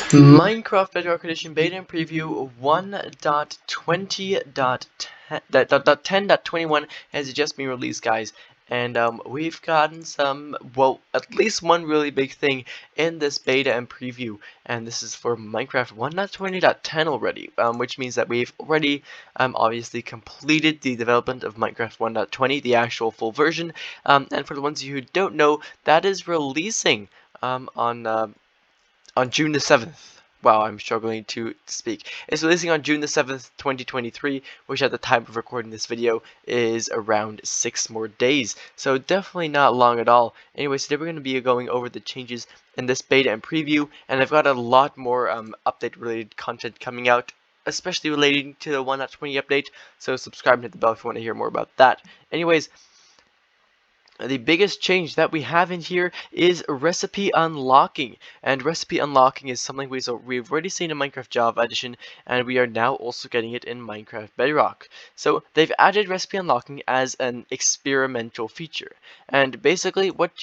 Minecraft Bedrock Edition Beta and Preview 1.20.10.21 has just been released, guys. And we've gotten some, well, at least one really big thing in this beta and preview, and this is for Minecraft 1.20.10 already, which means that we've already obviously completed the development of Minecraft 1.20, the actual full version. And for the ones of you who don't know, that is releasing on June the 7th. Wow, I'm struggling to speak. It's releasing on June the 7th, 2023, which at the time of recording this video is around 6 more days. So definitely not long at all. Anyways, today we're going to be going over the changes in this beta and preview, and I've got a lot more update-related content coming out, especially relating to the 1.20 update, so subscribe and hit the bell if you want to hear more about that. Anyways, the biggest change that we have in here is recipe unlocking, and recipe unlocking is something we've already seen in Minecraft Java Edition, and we are now also getting it in Minecraft Bedrock. So they've added recipe unlocking as an experimental feature, and basically what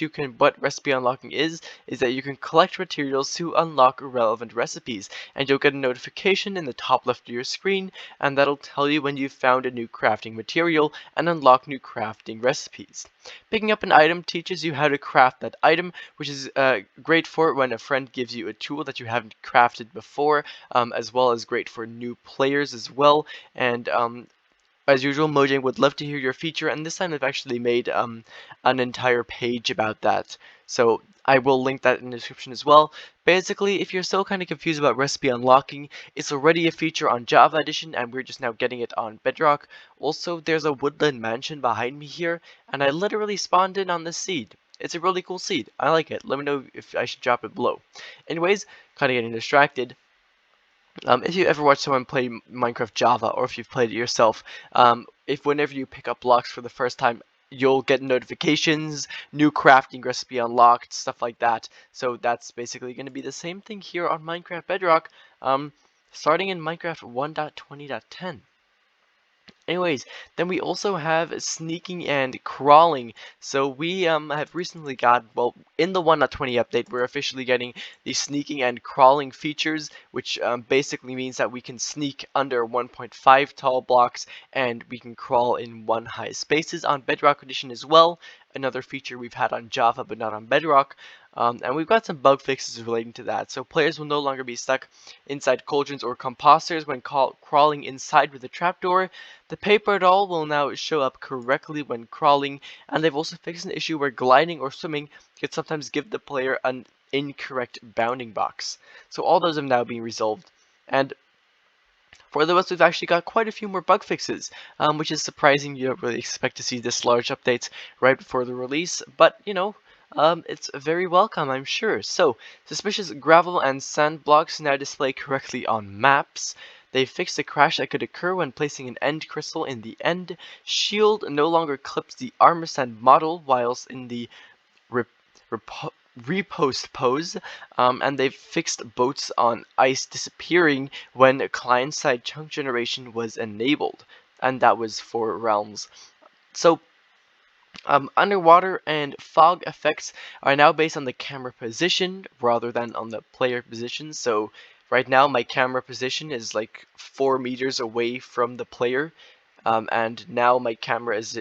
recipe unlocking is that you can collect materials to unlock relevant recipes, and you'll get a notification in the top left of your screen, and that'll tell you when you've found a new crafting material and unlock new crafting recipes. Picking up an item teaches you how to craft that item, which is great for when a friend gives you a tool that you haven't crafted before, as well as great for new players as well. And as usual, Mojang would love to hear your feature, and this time they've actually made an entire page about that. So I will link that in the description as well. Basically, if you're still kind of confused about recipe unlocking, it's already a feature on Java Edition, and we're just now getting it on Bedrock. Also, there's a woodland mansion behind me here, and I literally spawned in on this seed. It's a really cool seed. I like it. Let me know if I should drop it below. Anyways, kind of getting distracted. If you ever watch someone play Minecraft Java, or if you've played it yourself, if whenever you pick up blocks for the first time, you'll get notifications, new crafting recipe unlocked, stuff like that. So that's basically going to be the same thing here on Minecraft Bedrock, starting in Minecraft 1.20.10. Anyways, then we also have sneaking and crawling. So we have recently got, well, in the 1.20 update, we're officially getting the sneaking and crawling features, which basically means that we can sneak under 1.5 tall blocks and we can crawl in 1 high spaces on Bedrock Edition as well. Another feature we've had on Java but not on Bedrock. And we've got some bug fixes relating to that. So players will no longer be stuck inside cauldrons or composters when crawling inside with a trapdoor. The paper doll will now show up correctly when crawling, and they've also fixed an issue where gliding or swimming can sometimes give the player an incorrect bounding box. So all those have now been resolved. And for the rest, we've actually got quite a few more bug fixes, which is surprising. You don't really expect to see this large updates right before the release, but you know, it's very welcome, I'm sure. So, suspicious gravel and sand blocks now display correctly on maps. They fixed a crash that could occur when placing an end crystal in the end. Shield no longer clips the armor stand model whilst in the repost pose, and they've fixed boats on ice disappearing when client-side chunk generation was enabled, and that was for realms. So underwater and fog effects are now based on the camera position rather than on the player position. So right now my camera position is like 4 meters away from the player, and now my camera is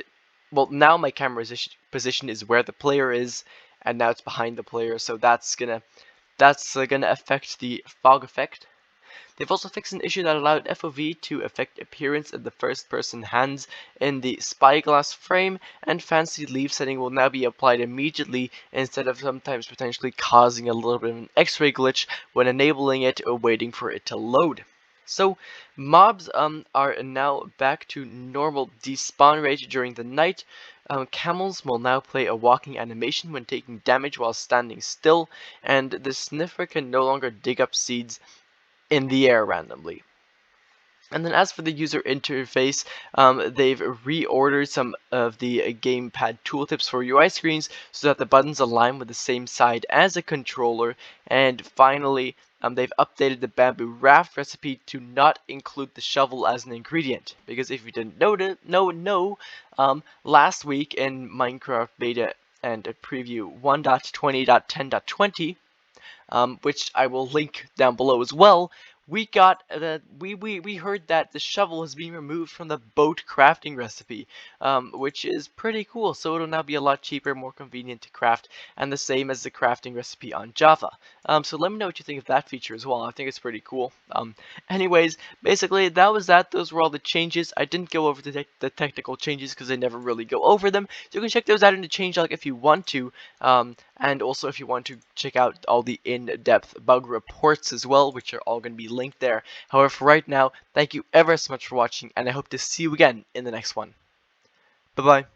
position is where the player is, and now it's behind the player. So that's gonna affect the fog effect. They've also fixed an issue that allowed FOV to affect appearance of the first-person hands in the spyglass frame, and fancy leaf setting will now be applied immediately instead of sometimes potentially causing a little bit of an X-ray glitch when enabling it or waiting for it to load. So mobs are now back to normal despawn rate during the night. Camels will now play a walking animation when taking damage while standing still, and the sniffer can no longer dig up seeds in the air randomly. And then as for the user interface, they've reordered some of the gamepad tooltips for UI screens so that the buttons align with the same side as a controller. And finally, they've updated the bamboo raft recipe to not include the shovel as an ingredient. Because if you didn't know, last week in Minecraft Beta and Preview 1.20.10.20, which I will link down below as well. We got we heard that the shovel has been removed from the boat crafting recipe, which is pretty cool. So it'll now be a lot cheaper, more convenient to craft, and the same as the crafting recipe on Java. So let me know what you think of that feature as well. I think it's pretty cool. Anyways, basically that was that. Those were all the changes. I didn't go over the technical changes because I never really go over them. So you can check those out in the changelog if you want to. And also if you want to check out all the in-depth bug reports as well, which are all going to be linked there. However, for right now, thank you ever so much for watching, and I hope to see you again in the next one. Bye-bye.